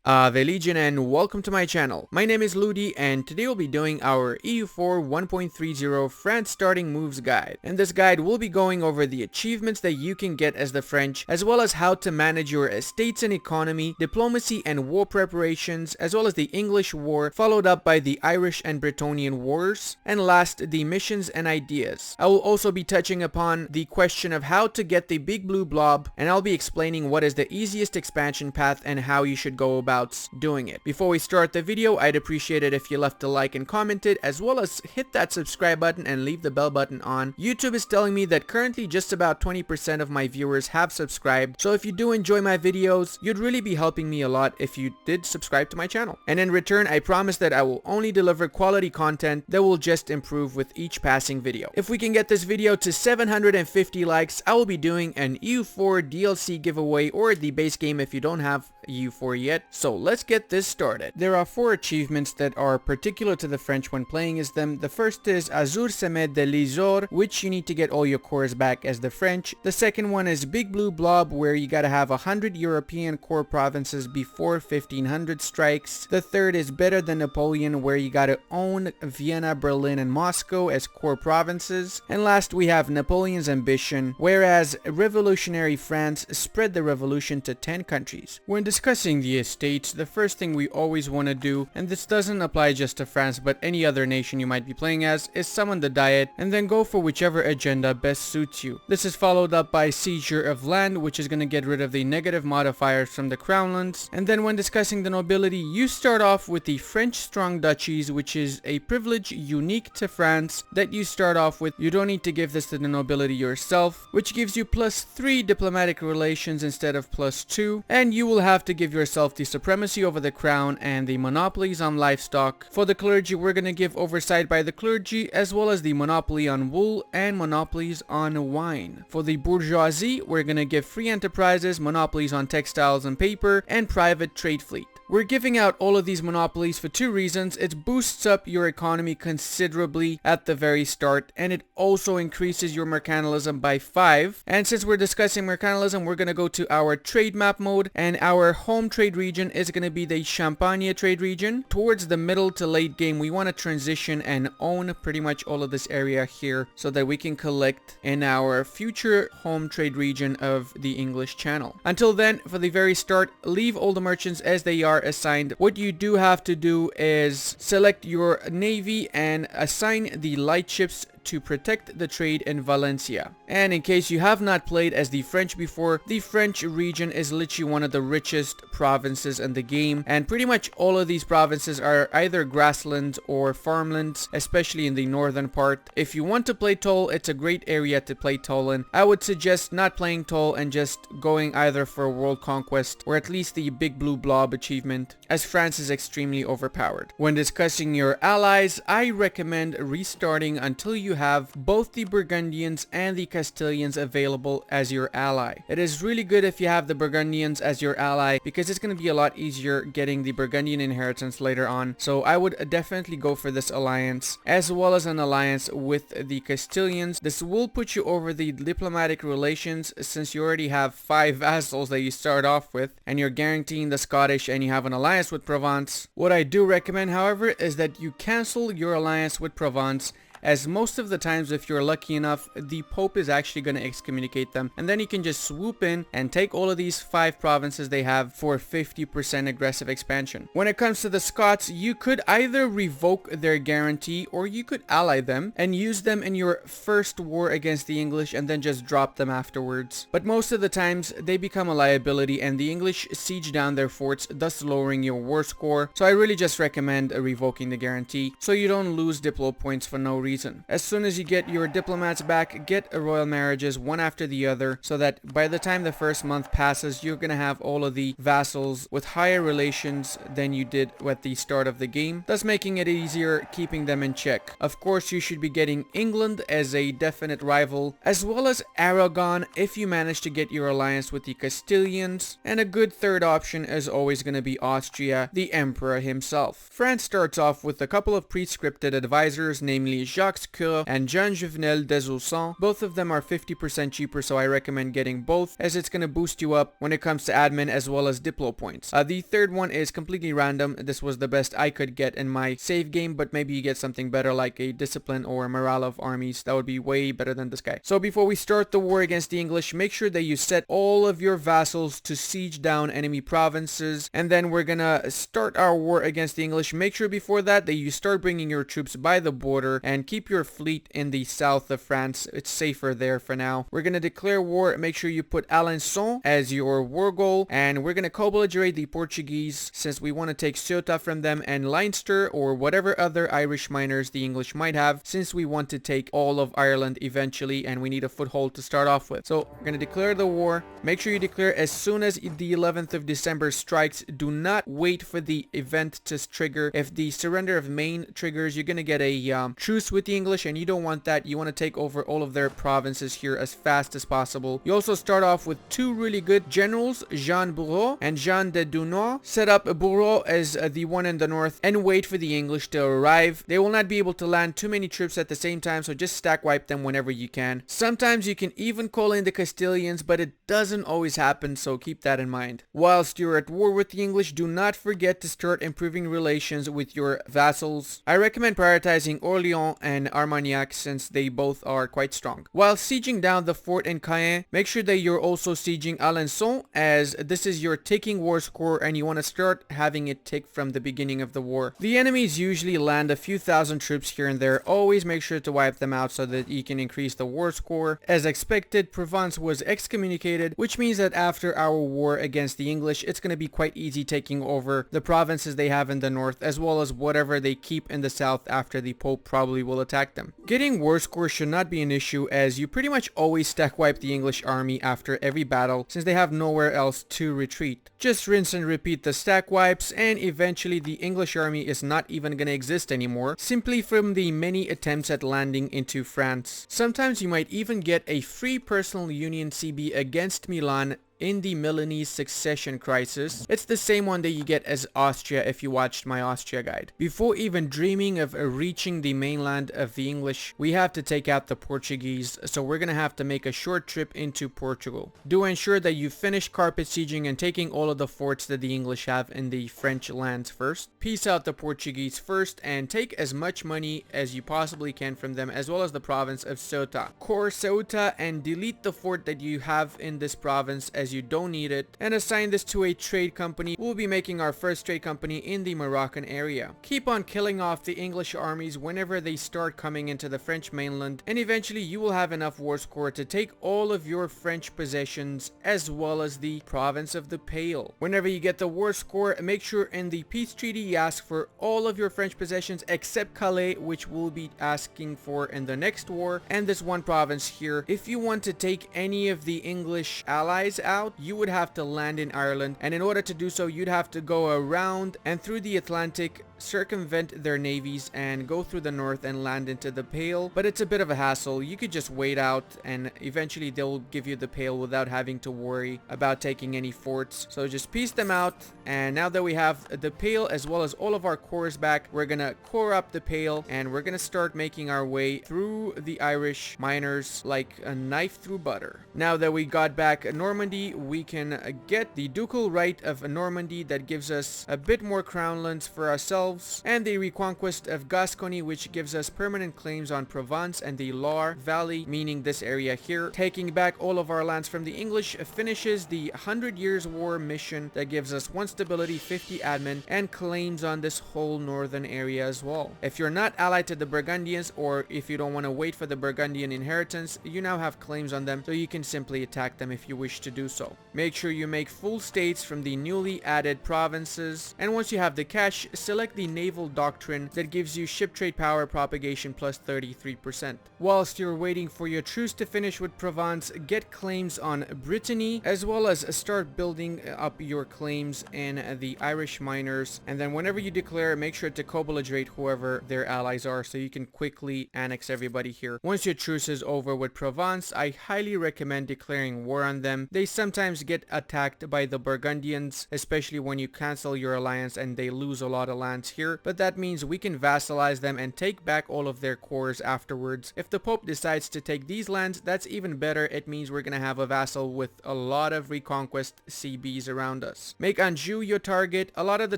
Ave Legion and welcome to my channel. My name is Ludi and today we'll be doing our EU4 1.30 France starting moves guide. In this guide we'll be going over the achievements that you can get as the French, as well as how to manage your estates and economy, diplomacy and war preparations, as well as the English war, followed up by the Irish and Bretonian wars, and last the missions and ideas. I will also be touching upon the question of how to get the big blue blob, and I'll be explaining what is the easiest expansion path and how you should go about doing it. Before we start the video, I'd appreciate it if you left a like and commented, as well as hit that subscribe button and leave the bell button on. YouTube is telling me that currently just about 20% of my viewers have subscribed, so if you do enjoy my videos, you'd really be helping me a lot if you did subscribe to my channel. And in return, I promise that I will only deliver quality content that will just improve with each passing video. If we can get this video to 750 likes, I will be doing an EU4 DLC giveaway, or the base game if you don't have EU4 yet. So let's get this started. There are 4 achievements that are particular to the French when playing as them. The first is Azur Semed de l'Isor, which you need to get all your cores back as the French. The second one is Big Blue Blob, where you gotta have 100 European core provinces before 1500 strikes. The third is Better Than Napoleon, where you gotta own Vienna, Berlin, and Moscow as core provinces. And last we have Napoleon's Ambition, whereas Revolutionary France spread the revolution to 10 countries. When discussing the estates, the first thing we always want to do, and this doesn't apply just to France but any other nation you might be playing as, is summon the Diet and then go for whichever agenda best suits you. This is followed up by Seizure of Land, which is going to get rid of the negative modifiers from the crownlands. And then when discussing the nobility, you start off with the French strong duchies, which is a privilege unique to France that you start off with. You don't need to give this to the nobility yourself, which gives you +3 diplomatic relations instead of +2, and you will have to give yourself the supremacy over the crown and the monopolies on livestock. For the clergy, we're going to give oversight by the clergy, as well as the monopoly on wool and monopolies on wine. For the bourgeoisie, we're going to give free enterprises, monopolies on textiles and paper, and private trade fleet. We're giving out all of these monopolies for 2 reasons. It boosts up your economy considerably at the very start, and it also increases your mercantilism by 5. And since we're discussing mercantilism, we're going to go to our trade map mode, and our home trade region is going to be the Champagne trade region. Towards the middle to late game, we want to transition and own pretty much all of this area here so that we can collect in our future home trade region of the English Channel. Until then, for the very start, leave all the merchants as they are assigned. What you do have to do is select your navy and assign the light ships to protect the trade in Valencia. And in case you have not played as the French before, the French region is literally one of the richest provinces in the game, and pretty much all of these provinces are either grasslands or farmlands, especially in the northern part. If you want to play Toll, it's a great area to play Toll in. I would suggest not playing Toll and just going either for World Conquest or at least the Big Blue Blob achievement, as France is extremely overpowered. When discussing your allies, I recommend restarting until you have both the Burgundians and the Castilians available as your ally. It is really good if you have the Burgundians as your ally, because it's going to be a lot easier getting the Burgundian inheritance later on. So I would definitely go for this alliance, as well as an alliance with the Castilians. This will put you over the diplomatic relations, since you already have 5 vassals that you start off with, and you're guaranteeing the Scottish, and you have an alliance with Provence. What I do recommend, however, is that you cancel your alliance with Provence, as most of the times, if you're lucky enough, the Pope is actually going to excommunicate them, and then you can just swoop in and take all of these 5 provinces they have for 50% aggressive expansion. When it comes to the Scots, you could either revoke their guarantee, or you could ally them and use them in your first war against the English and then just drop them afterwards. But most of the times, they become a liability and the English siege down their forts, thus lowering your war score. So I really just recommend revoking the guarantee so you don't lose diplo points for no reason. As soon as you get your diplomats back, get royal marriages one after the other, so that by the time the first month passes, you're gonna have all of the vassals with higher relations than you did at the start of the game, thus making it easier keeping them in check. Of course, you should be getting England as a definite rival, as well as Aragon if you manage to get your alliance with the Castilians, and a good third option is always going to be Austria, the Emperor himself. France starts off with a couple of pre-scripted advisors, namely Jacques Coeur and Jean Juvenel Desausons. Both of them are 50% cheaper, so I recommend getting both as it's going to boost you up when it comes to admin as well as diplo points. The third one is completely random. This was the best I could get in my save game, but maybe you get something better like a discipline or a morale of armies. That would be way better than this guy. So before we start the war against the English, make sure that you set all of your vassals to siege down enemy provinces, and then we're gonna start our war against the English. Make sure before that you start bringing your troops by the border and keep your fleet in the south of France. It's safer there for now. We're gonna declare war. Make sure you put Alençon as your war goal, and we're gonna co-belligerate the Portuguese since we want to take Ceuta from them, and Leinster or whatever other Irish miners the English might have, since we want to take all of Ireland eventually and we need a foothold to start off with. So we're gonna declare the war. Make sure you declare as soon as the 11th of December strikes. Do not wait for the event to trigger. If the surrender of Maine triggers, you're gonna get a truce with the English, and you don't want that. You want to take over all of their provinces here as fast as possible. You also start off with two really good generals, Jean Bourreau and Jean de Dunois. Set up Bourreau as the one in the north and wait for the English to arrive. They will not be able to land too many troops at the same time, so just stack wipe them whenever you can. Sometimes you can even call in the Castilians, but it doesn't always happen, so keep that in mind. Whilst you're at war with the English, do not forget to start improving relations with your vassals. I recommend prioritizing Orléans and Armagnac since they both are quite strong. While sieging down the fort in Caen, make sure that you're also sieging Alençon, as this is your ticking war score and you want to start having it tick from the beginning of the war. The enemies usually land a few thousand troops here and there. Always make sure to wipe them out so that you can increase the war score. As expected, Provence was excommunicated, which means that after our war against the English, it's going to be quite easy taking over the provinces they have in the north, as well as whatever they keep in the south after the Pope probably will attack them. Getting war score should not be an issue, as you pretty much always stack wipe the English army after every battle since they have nowhere else to retreat. Just rinse and repeat the stack wipes, and eventually the English army is not even going to exist anymore, simply from the many attempts at landing into France. Sometimes you might even get a free personal union CB against Milan in the Milanese succession crisis. It's the same one that you get as Austria if you watched my Austria guide. Before even dreaming of reaching the mainland of the English, we have to take out the Portuguese, so we're gonna have to make a short trip into Portugal. Do ensure that you finish carpet sieging and taking all of the forts that the English have in the French lands first. Peace out the Portuguese first and take as much money as you possibly can from them, as well as the province of Ceuta. Core Ceuta and delete the fort that you have in this province as you don't need it, and assign this to a trade company. We'll be making our first trade company in the Moroccan area. Keep on killing off the English armies whenever they start coming into the French mainland, and eventually you will have enough war score to take all of your French possessions as well as the province of the Pale. Whenever you get the war score, make sure in the peace treaty you ask for all of your French possessions except Calais, which we'll be asking for in the next war, and this one province here. If you want to take any of the English allies out, you would have to land in Ireland, and in order to do so you'd have to go around and through the Atlantic, circumvent their navies and go through the north and land into the Pale. But it's a bit of a hassle. You could just wait out and eventually they'll give you the Pale without having to worry about taking any forts. So just piece them out, and now that we have the Pale as well as all of our cores back, we're gonna core up the Pale and we're gonna start making our way through the Irish miners like a knife through butter. Now that we got back Normandy, we can get the ducal right of Normandy that gives us a bit more crownlands for ourselves, and the reconquest of Gascony, which gives us permanent claims on Provence and the Loire Valley, meaning this area here. Taking back all of our lands from the English finishes the 100 Years War mission that gives us 1 stability, 50 admin, and claims on this whole northern area as well. If you're not allied to the Burgundians, or if you don't want to wait for the Burgundian inheritance, you now have claims on them, so you can simply attack them if you wish to do so. Make sure you make full states from the newly added provinces, and once you have the cash, select the naval doctrine that gives you ship trade power propagation plus 33%. Whilst you're waiting for your truce to finish with Provence, get claims on Brittany, as well as start building up your claims in the Irish miners, and then whenever you declare, make sure to co-belligerate whoever their allies are so you can quickly annex everybody here. Once your truce is over with Provence, I highly recommend declaring war on them. They sometimes sometimes get attacked by the Burgundians, especially when you cancel your alliance and they lose a lot of lands here, but that means we can vassalize them and take back all of their cores afterwards. If the Pope decides to take these lands, that's even better. It means we're gonna have a vassal with a lot of reconquest CBs around us. Make Anjou your target. A lot of the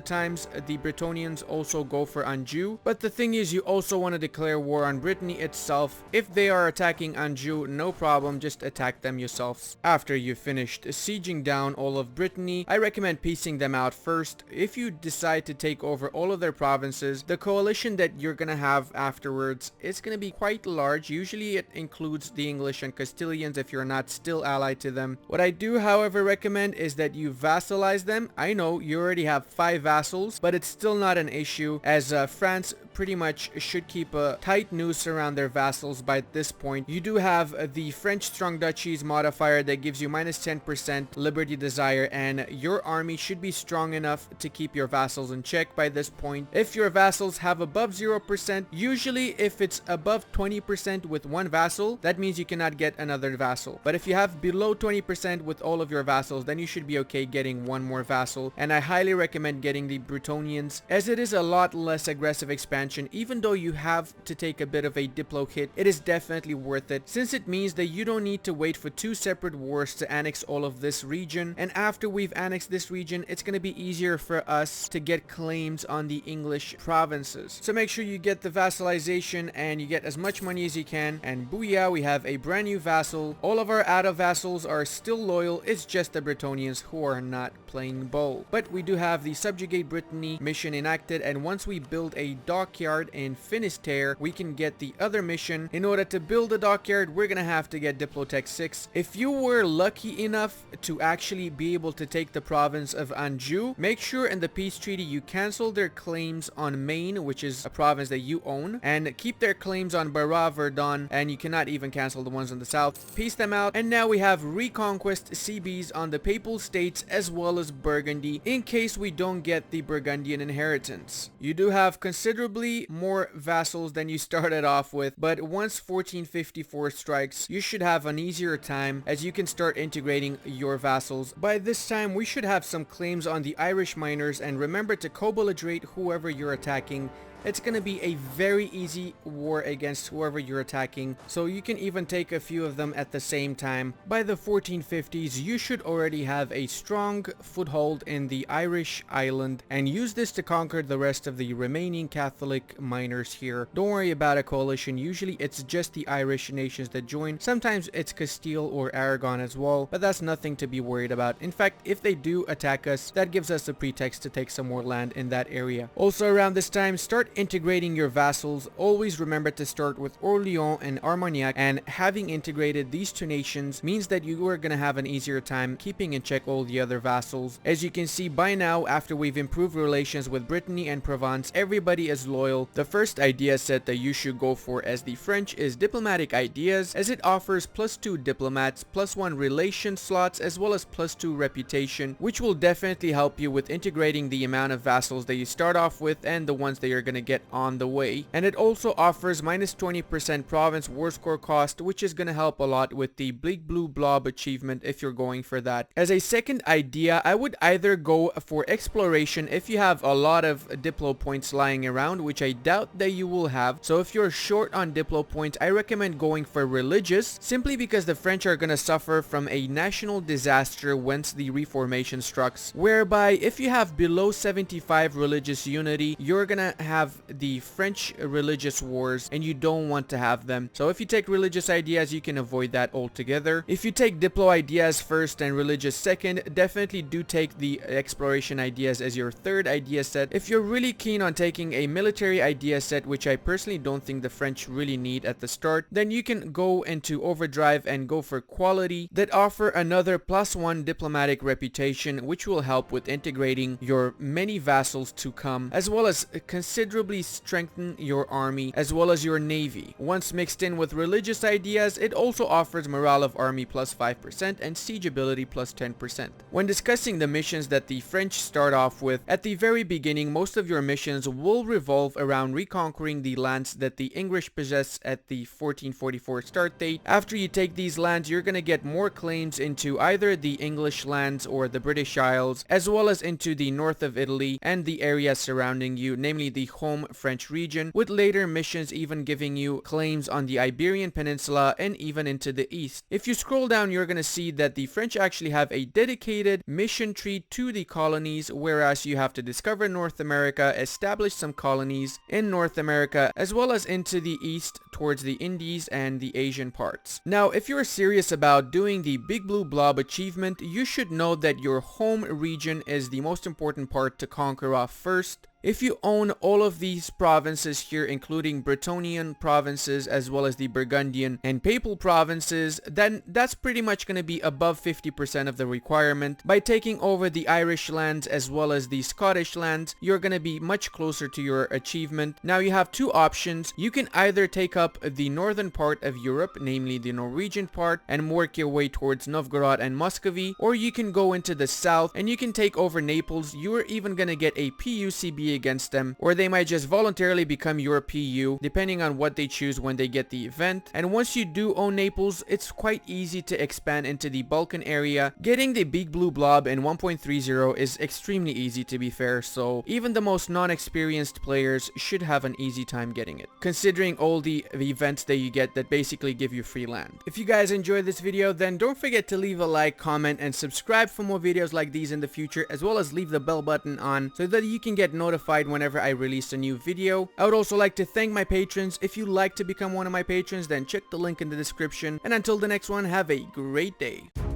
times the Bretonians also go for Anjou, but the thing is you also want to declare war on Brittany itself. If they are attacking Anjou, no problem, just attack them yourselves. After you've finished sieging down all of Brittany, I recommend piecing them out first. If you decide to take over all of their provinces, the coalition that you're gonna have afterwards is gonna be quite large. Usually it includes the English and Castilians if you're not still allied to them. What I do, however, recommend is that you vassalize them. I know you already have 5 vassals, but it's still not an issue, as France pretty much should keep a tight noose around their vassals by this point. You do have the French Strong Duchies modifier that gives you minus 10% Liberty Desire, and your army should be strong enough to keep your vassals in check by this point. If your vassals have above 0%, usually if it's above 20% with one vassal, that means you cannot get another vassal. But if you have below 20% with all of your vassals, then you should be okay getting one more vassal, and I highly recommend getting the Bretonians, as it is a lot less aggressive expansion. Even though you have to take a bit of a diplo hit, it is definitely worth it, since it means that you don't need to wait for 2 separate wars to annex all of this region, and after we've annexed this region, it's going to be easier for us to get claims on the English provinces. So make sure you get the vassalization and you get as much money as you can, and booyah, we have a brand new vassal. All of our ADA vassals are still loyal, it's just the Bretonians who are not playing ball. But we do have the Subjugate Brittany mission enacted, and once we build a dockyard in Finisterre, we can get the other mission. In order to build a dockyard, we're gonna have to get Diplotech 6. If you were lucky enough to actually be able to take the province of Anjou, make sure in the peace treaty you cancel their claims on Maine, which is a province that you own, and keep their claims on Barra, Verdun, and you cannot even cancel the ones on the south. Peace them out, and now we have reconquest CBs on the Papal States as well as Burgundy, in case we don't get the Burgundian inheritance. You do have considerably more vassals than you started off with, but once 1454 strikes, you should have an easier time, as you can start integrating your vassals. By this time, we should have some claims on the Irish miners, and remember to co-belligerate whoever you're attacking. It's gonna be a very easy war against whoever you're attacking, so you can even take a few of them at the same time. By the 1450s, you should already have a strong foothold in the Irish island, and use this to conquer the rest of the remaining Catholic miners here. Don't worry about a coalition, usually it's just the Irish nations that join. Sometimes it's Castile or Aragon as well, but that's nothing to be worried about. In fact, if they do attack us, that gives us a pretext to take some more land in that area. Also around this time, start integrating your vassals. Always remember to start with Orléans and Armagnac, and having integrated these 2 nations means that you are going to have an easier time keeping in check all the other vassals. As you can see by now, after we've improved relations with Brittany and Provence, everybody is loyal. The first idea set that you should go for as the French is diplomatic ideas, as it offers +2 diplomats, +1 relation slots, as well as +2 reputation, which will definitely help you with integrating the amount of vassals that you start off with and the ones that you're going to get on the way. And it also offers minus 20% province war score cost, which is going to help a lot with the Blue Blob achievement if you're going for that. As a second idea, I would either go for exploration if you have a lot of diplo points lying around, which I doubt that you will have. So if you're short on diplo points, I recommend going for religious, simply because the French are going to suffer from a national disaster once the reformation strikes, whereby if you have below 75 religious unity, you're going to have the French religious wars, and you don't want to have them. So if you take religious ideas, you can avoid that altogether. If you take diplo ideas first and religious second, definitely do take the exploration ideas as your third idea set. If you're really keen on taking a military idea set, which I personally don't think the French really need at the start, then you can go into overdrive and go for quality that offer another +1 diplomatic reputation, which will help with integrating your many vassals to come, as well as considerably considerably strengthen your army as well as your navy. Once mixed in with religious ideas, it also offers morale of army plus 5% and siege ability plus 10%. When discussing the missions that the French start off with, at the very beginning, most of your missions will revolve around reconquering the lands that the English possess at the 1444 start date. After you take these lands, you're gonna get more claims into either the English lands or the British Isles, as well as into the north of Italy and the area surrounding you, namely the home French region, with later missions even giving you claims on the Iberian Peninsula and even into the east. If you scroll down, you're gonna see that the French actually have a dedicated mission tree to the colonies, whereas you have to discover North America, establish some colonies in North America, as well as into the east towards the Indies and the Asian parts. Now, if you're serious about doing the Big Blue Blob achievement, you should know that your home region is the most important part to conquer off first. If you own all of these provinces here, including Bretonian provinces as well as the Burgundian and Papal provinces, then that's pretty much going to be above 50% of the requirement. By taking over the Irish lands as well as the Scottish lands, you're going to be much closer to your achievement. Now you have two options. You can either take up the northern part of Europe, namely the Norwegian part, and work your way towards Novgorod and Muscovy, or you can go into the south and you can take over Naples. You're even going to get a PUCB against them, or they might just voluntarily become your PU depending on what they choose when they get the event. And once you do own Naples, it's quite easy to expand into the Balkan area. Getting the Big Blue Blob in 1.30 is extremely easy, to be fair, so even the most non-experienced players should have an easy time getting it, considering all the events that you get that basically give you free land. If you guys enjoyed this video, then don't forget to leave a like, comment, and subscribe for more videos like these in the future, as well as leave the bell button on so that you can get notified whenever I release a new video. I would also like to thank my patrons. If you'd like to become one of my patrons, then check the link in the description. And until the next one, have a great day.